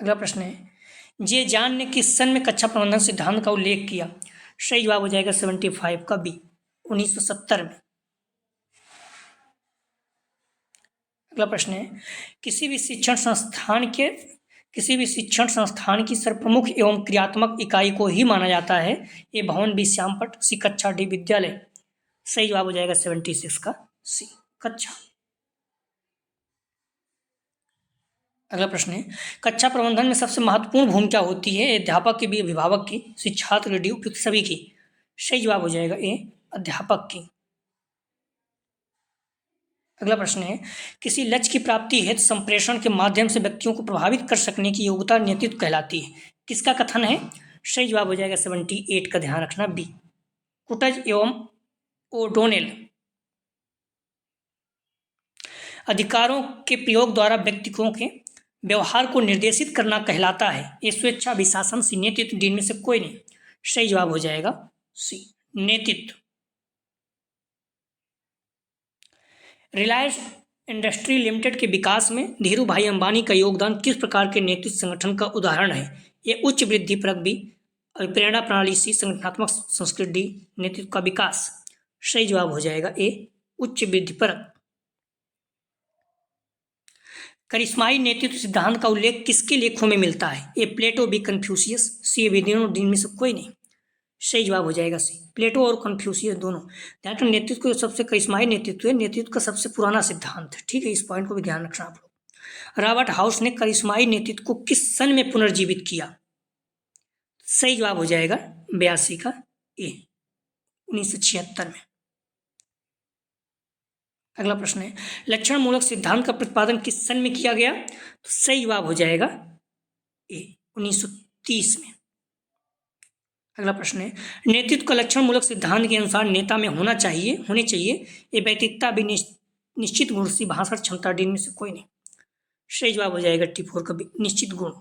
अगला प्रश्न है, जे जॉन ने किस सन में कक्षा प्रबंधन सिद्धांत का उल्लेख किया। सही जवाब हो जाएगा 75 का बी, 1970 में। अगला प्रश्न है, किसी भी शिक्षण संस्थान की सर्वप्रमुख एवं क्रियात्मक इकाई को ही माना जाता है। ये भवन, बी, श्यामपट्ट, सी, कक्षा, डी, विद्यालय। सही जवाब हो जाएगा 76 का सी, कक्षा। अगला प्रश्न है, कक्षा प्रबंधन में सबसे महत्वपूर्ण भूमिका होती है। अध्यापक की, बी, अभिभावक की, सी, छात्र, डी, उपयुक्त सभी की। सही जवाब हो जाएगा ए, अध्यापक की। अगला प्रश्न है, किसी लक्ष्य की प्राप्ति हेतु संप्रेषण के माध्यम से व्यक्तियों को प्रभावित कर सकने की योग्यता नेतृत्व कहलाती है। किसका कथन है। सही जवाब हो जाएगा 78 का, ध्यान रखना बी, कुटज एवं ओडोनेल। अधिकारों के प्रयोग द्वारा व्यक्तियों के व्यवहार को निर्देशित करना कहलाता है। ये स्वेच्छा, विशासन, सी, नेतृत्व, डी में से कोई नहीं। सही जवाब हो जाएगा सी, नेतृत्व। इंडस्ट्री लिमिटेड के विकास में धीरू भाई अंबानी का योगदान किस प्रकार के नेतृत्व संगठन का उदाहरण है? ये उच्च वृद्धि परक भी, अभिप्रेरणा प्रणाली सी, संगठनात्मक संस्कृति डी, नेतृत्व का विकास। सही जवाब हो जाएगा ए, उच्च वृद्धि परक। करिश्माई नेतृत्व सिद्धांत का उल्लेख किसके लेखों में मिलता है? ए प्लेटो, बी कन्फ्यूशियस, सी वेदिनो, डी में से कोई नहीं। सही जवाब हो जाएगा सी, प्लेटो और कन्फ्यूशियस दोनों। ध्यान रखना, नेतृत्व का सबसे करिश्माई नेतृत्व है, नेतृत्व का सबसे पुराना सिद्धांत है, ठीक है, इस पॉइंट को भी ध्यान रखना आप लोग। रॉबर्ट हाउस ने करिश्माई नेतृत्व को किस सन में पुनर्जीवित किया? सही जवाब हो जाएगा 82 का ए, 1976 में। अगला प्रश्न है, लक्षण मूलक सिद्धांत का प्रतिपादन किस सन में किया गया? तो सही जवाब हो जाएगा ए, 1930 में। अगला प्रश्न है, नेतृत्व का लक्षण मूलक सिद्धांत के अनुसार नेता में होने चाहिए ये व्यक्तित्व भी निश्चित गुण सी, भाषण क्षमता, डी में से कोई नहीं। सही जवाब हो जाएगा T4 का भी, निश्चित गुण।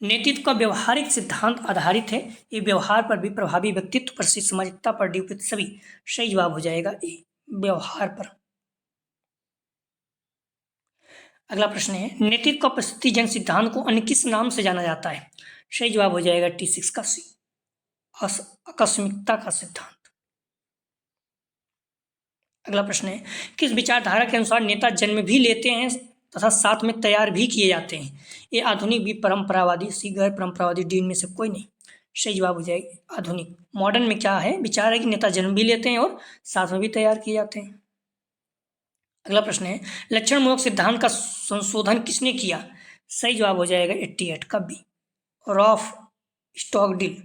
नेतृत्व का व्यवहारिक सिद्धांत आधारित है, ये व्यवहार पर भी, प्रभावी व्यक्तित्व पर, सामाजिकता पर, डी सभी। सही जवाब हो जाएगा ए, व्यवहार पर। अगला प्रश्न है, नेतृत्व का परिस्थिति जन सिद्धांत को अन्य किस नाम से जाना जाता है? सही जवाब हो जाएगा T6 का सी, आकस्मिकता का सिद्धांत। अगला प्रश्न है, किस विचारधारा के अनुसार नेता जन्म भी लेते हैं तथा साथ में तैयार भी किए जाते हैं? ये आधुनिक, भी परंपरावादी, सी गैर परंपरावादी, डी में से कोई नहीं। सही जवाब हो जाएगा आधुनिक। मॉडर्न में क्या है, विचार है कि नेता जन्म भी लेते हैं और साथ में भी तैयार किए जाते हैं। अगला प्रश्न है, लक्षण मूलक सिद्धांत का संशोधन किसने किया? सही जवाब हो जाएगा 88 का बी, रॉफ स्टॉकडिल।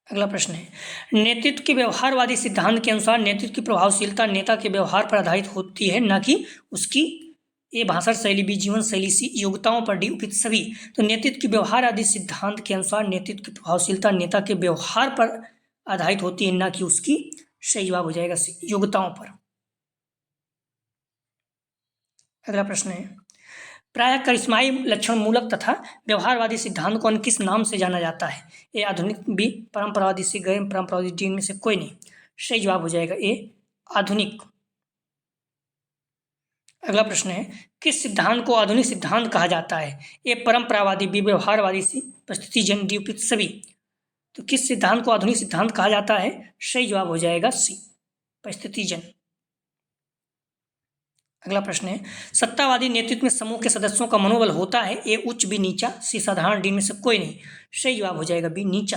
अगला प्रश्न है, नेतृत्व के व्यवहारवादी सिद्धांत के अनुसार नेतृत्व की प्रभावशीलता नेता के व्यवहार पर आधारित होती है, न कि उसकी ए भाषण शैली, बी जीवन शैली, सी योग्यताओं पर, डी उपयुक्त सभी। तो नेतृत्व की व्यवहारवादी सिद्धांत के अनुसार नेतृत्व की प्रभावशीलता नेता के व्यवहार पर आधारित होती है, न कि उसकी, सही जवाब हो जाएगा सी, योग्यताओं पर। अगला प्रश्न है, प्रायः करिश्माई लक्षण मूलक तथा व्यवहारवादी सिद्धांत को अन्य किस नाम से जाना जाता है? ए आधुनिक, बी परंपरावादी, सी गैर परंपरावादी, डी में से कोई नहीं। सही जवाब हो जाएगा ए, आधुनिक। अगला प्रश्न है, किस सिद्धांत को आधुनिक सिद्धांत कहा जाता है? ए परंपरावादी, बी व्यवहारवादी, सी परिस्थितिजन्य, डी उपयुक्त सभी। तो किस सिद्धांत को आधुनिक सिद्धांत कहा जाता है? सही जवाब हो जाएगा सी, परिस्थितिजन्य। अगला प्रश्न है, सत्तावादी नेतृत्व में समूह के सदस्यों का मनोबल होता है, ए उच्च, बी नीचा, सी साधारण, डी में से कोई नहीं। सही जवाब हो जाएगा बी, नीचा।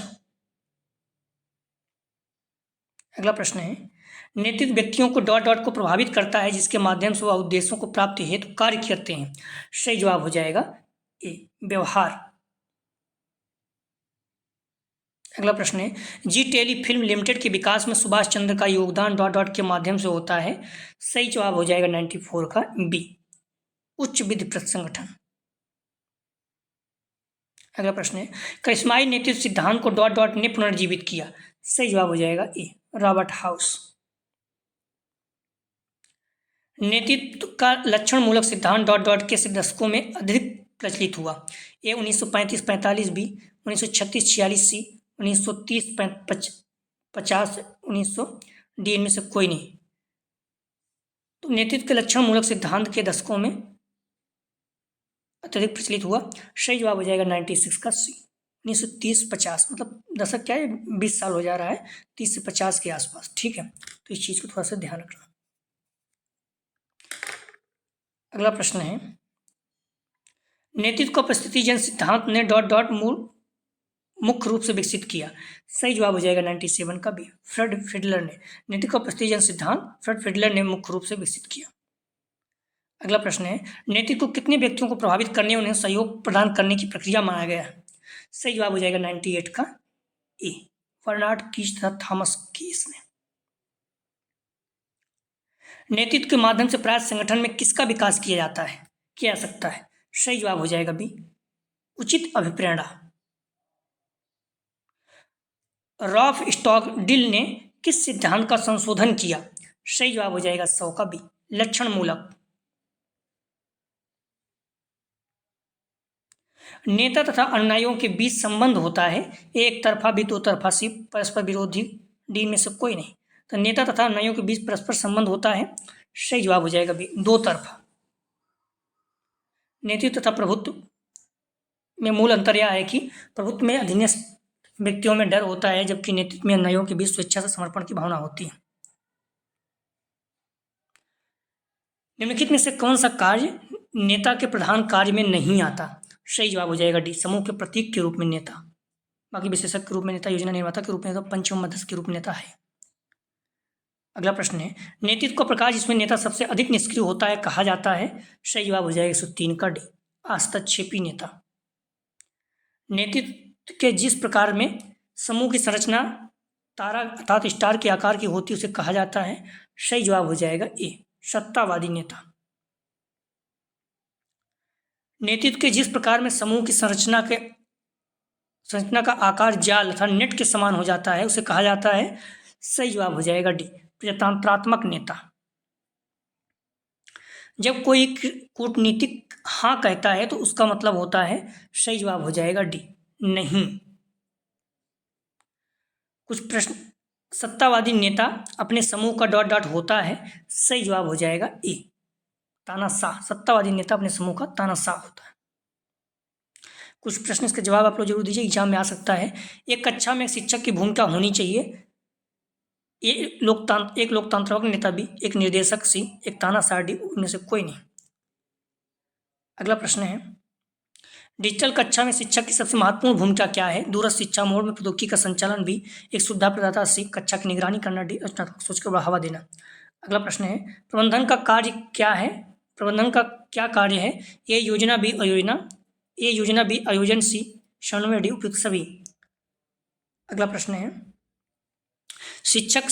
अगला प्रश्न है, नेतृत्व व्यक्तियों को डॉट डॉट को प्रभावित करता है जिसके माध्यम से वह उद्देश्यों को प्राप्ति हेतु कार्य करते हैं। सही जवाब हो जाएगा ए, व्यवहार। अगला प्रश्न है, जी टेली फिल्म लिमिटेड के विकास में सुभाष चंद्र का योगदान डॉट डॉट के माध्यम से होता है। सही जवाब हो जाएगा 94 का बी, उच्च विधिप्रत संगठन। अगला प्रश्न है, करिश्माई नेतृत्व सिद्धांत को डॉट डॉट ने पुनर्जीवित किया। सही जवाब हो जाएगा ए, रॉबर्ट हाउस। नेतृत्व का लक्षण मूलक सिद्धांत डॉट डॉट के दशकों में अधिक प्रचलित हुआ। ए 1935-45, बी 1936-46, सी 1930-50, 1900, डी इनमें से कोई नहीं। तो नेतृत्व के लक्षण मूलक सिद्धांत के दशकों में अत्यधिक प्रचलित हुआ। सही जवाब हो जाएगा 96 का सी, 1930-50, मतलब दशक क्या है, 20 साल हो जा रहा है, 30 से 50 के आसपास, ठीक है। तो इस चीज़ को थोड़ा सा ध्यान रखना। अगला प्रश्न है, नेतृत्व का परिस्थितिजन्य सिद्धांत ने डॉट डॉट मुख्य रूप से विकसित किया। सही जवाब हो जाएगा 97 का बी, फ्रेड फिडलर ने। नेतृत्व का परिस्थितिजन्य सिद्धांत फ्रेड फिडलर ने मुख्य रूप से विकसित किया। अगला प्रश्न है, नेतृत्व को कितने व्यक्तियों को प्रभावित करने, उन्हें सहयोग प्रदान करने की प्रक्रिया माना गया है? सही जवाब हो जाएगा 98 का ए, बर्नार्ड कीज तथा थॉमस कीज ने। नेतृत्व के माध्यम से प्रायः संगठन में किसका विकास किया जा सकता है? सही जवाब हो जाएगा बी, उचित अभिप्रेरणा। रॉफ स्टॉकडिल ने किस सिद्धांत का संशोधन किया? सही जवाब हो जाएगा 100 का बी, लक्षण मूलक। नेता तथा अनुयायियों के बीच संबंध होता है, एक तरफा, भी दो तरफा, सी परस्पर विरोधी, डी में से कोई नहीं। तो नेता तथा अनुयायियों के बीच परस्पर संबंध होता है। सही जवाब हो जाएगा बी, दो तरफा। नेतृत्व तथा प्रभुत्व में मूल अंतर यह है कि प्रभुत्व में अधीनस्थ व्यक्तियों में डर होता है, जबकि नेतृत्व में अनुयायियों के बीच स्वेच्छा से समर्पण की भावना होती है। निम्नलिखित में से कौन सा कार्य नेता के प्रधान कार्य में नहीं आता? सही जवाब हो जाएगा डी, समूह के प्रतीक के रूप में नेता। बाकी विशेषज्ञ के रूप में नेता, योजना निर्माता के रूप में नेता, पंचम मध्यस्थ के रूप में नेता है। अगला प्रश्न है, नेतृत्व का प्रकार जिसमें नेता सबसे अधिक निष्क्रिय होता है कहा जाता है? सही जवाब हो जाएगा 103 का डी, हस्तक्षेपी नेता। नेतृत्व के जिस प्रकार में समूह की संरचना तारा अर्थात स्टार के आकार की होती है उसे कहा जाता है? सही जवाब हो जाएगा ए, सत्तावादी नेता। नेतृत्व के जिस प्रकार में समूह की संरचना का आकार जाल अर्थात नेट के समान हो जाता है उसे कहा जाता है? सही जवाब हो जाएगा डी, प्रजातंत्रात्मक नेता। जब कोई कूटनीतिक हाँ कहता है तो उसका मतलब होता है? सही जवाब हो जाएगा डी, नहीं। कुछ प्रश्न, सत्तावादी नेता अपने समूह का डॉट डॉट होता है? सही जवाब हो जाएगा ए, तानाशाह। सत्तावादी नेता अपने समूह का तानाशाह होता है। कुछ प्रश्न इसका जवाब आप लोग जरूर दीजिए, एग्जाम में आ सकता है। एक कक्षा में एक शिक्षक की भूमिका होनी चाहिए। एक लोकतांत्रिक नेता बी, एक निर्देशक सी, एक तानाशाह डी, उनमें से कोई नहीं। अगला प्रश्न है, डिजिटल कक्षा में शिक्षक की सबसे महत्वपूर्ण भूमिका क्या है? दूरस्थ शिक्षा, मोड में प्रौद्योगिकी का संचालन बी, एक सुविधा प्रदाता सी, कक्षा की निगरानी करना डी, रचनात्मक सोच को बढ़ावा देना। अगला प्रश्न है, प्रबंधन का कार्य क्या है? प्रबंधन का क्या कार्य है? ए योजना, बी आयोजना, ए योजना बी आयोजन, सी समन्वय, डी उपयुक्त सभी। अगला प्रश्न है, शिक्षक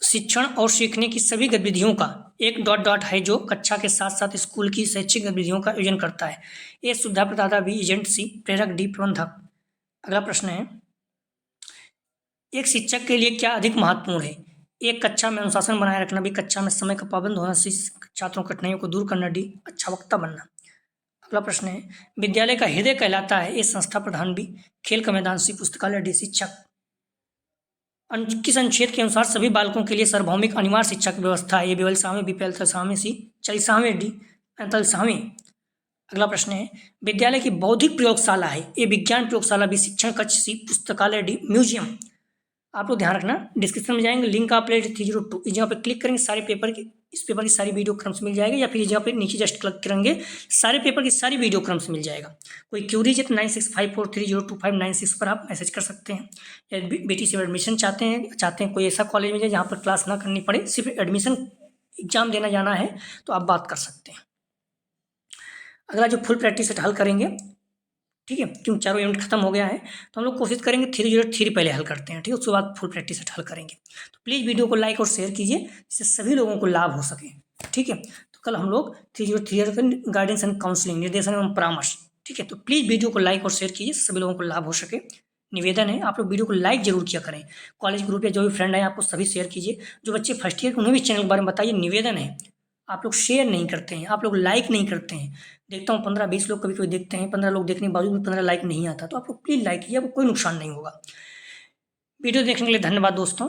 शिक्षण और सीखने की सभी गतिविधियों का एक डॉट डॉट है जो कक्षा के साथ साथ स्कूल की शैक्षिक गतिविधियों का आयोजन करता है? ए सुविधा प्रदाता, बी एजेंट, सी प्रेरक, डी प्रबंधक। अगला प्रश्न है, एक शिक्षक के लिए क्या अधिक महत्वपूर्ण है? एक कक्षा में अनुशासन बनाए रखना, बी कक्षा में समय का पाबंद होना, सी छात्रों की कठिनाइयों को दूर करना, डी अच्छा वक्ता बनना। अगला प्रश्न है, विद्यालय का हृदय कहलाता है? ए संस्था प्रधान, बी खेल का मैदान, सी पुस्तकालय, डी शिक्षक। किस अनुच्छेद के अनुसार सभी बालकों के लिए सार्वभौमिक अनिवार्य शिक्षा की व्यवस्था है? ये 42वें, बी 45वें, सी 40वें, डी 45वें। अगला प्रश्न है, विद्यालय की बौद्धिक प्रयोगशाला है? ए विज्ञान प्रयोगशाला, बी शिक्षण कक्ष, सी पुस्तकालय, डी म्यूजियम। आप लोग ध्यान रखना, डिस्क्रिप्शन में जाएंगे, लिंक आप ले 302 इस जगह पर क्लिक करेंगे, सारे पेपर की इस पेपर की सारी वीडियो क्रम से मिल जाएगा, या फिर इस जगह पर नीचे जस्ट क्लिक करेंगे सारे पेपर की सारी वीडियो क्रम से मिल जाएगा। कोई क्यूरीज है तो 9654302596 पर आप मैसेज कर सकते हैं। या बेटी से एडमिशन चाहते हैं कोई ऐसा कॉलेज में जाए जहाँ पर क्लास ना करनी पड़े, सिर्फ एडमिशन एग्जाम देना जाना है, तो आप बात कर सकते हैं। अगला जो फुल प्रैक्टिस सेट हल करेंगे, ठीक है, क्योंकि चारों यूनिट खत्म हो गया है, तो हम लोग कोशिश करेंगे 303 पहले हल करते हैं, ठीक है, उसके बाद फुल प्रैक्टिस सेट हल करेंगे। तो प्लीज़ वीडियो को लाइक और शेयर कीजिए जिससे सभी लोगों को लाभ हो सके, ठीक है। तो कल हम लोग 303 गाइडेंस एंड काउंसलिंग, निर्देशन एवं परामर्श, ठीक है। तो प्लीज़ वीडियो को लाइक और शेयर कीजिए, सभी लोगों को लाभ हो सके। निवेदन है, आप लोग वीडियो को लाइक जरूर किया करें। कॉलेज ग्रुप या जो भी फ्रेंड है आपको सभी शेयर कीजिए। जो बच्चे फर्स्ट ईयर उन्हें भी चैनल के बारे में बताइए। निवेदन है, आप लोग शेयर नहीं करते हैं, आप लोग लाइक नहीं करते हैं। देखता हूँ 15-20 लोग कभी कभी देखते हैं, 15 लोग देखने के बावजूद भी 15 लाइक नहीं आता, तो आप लोग प्लीज़ लाइक कीजिए, आपको कोई नुकसान नहीं होगा। वीडियो देखने के लिए धन्यवाद दोस्तों।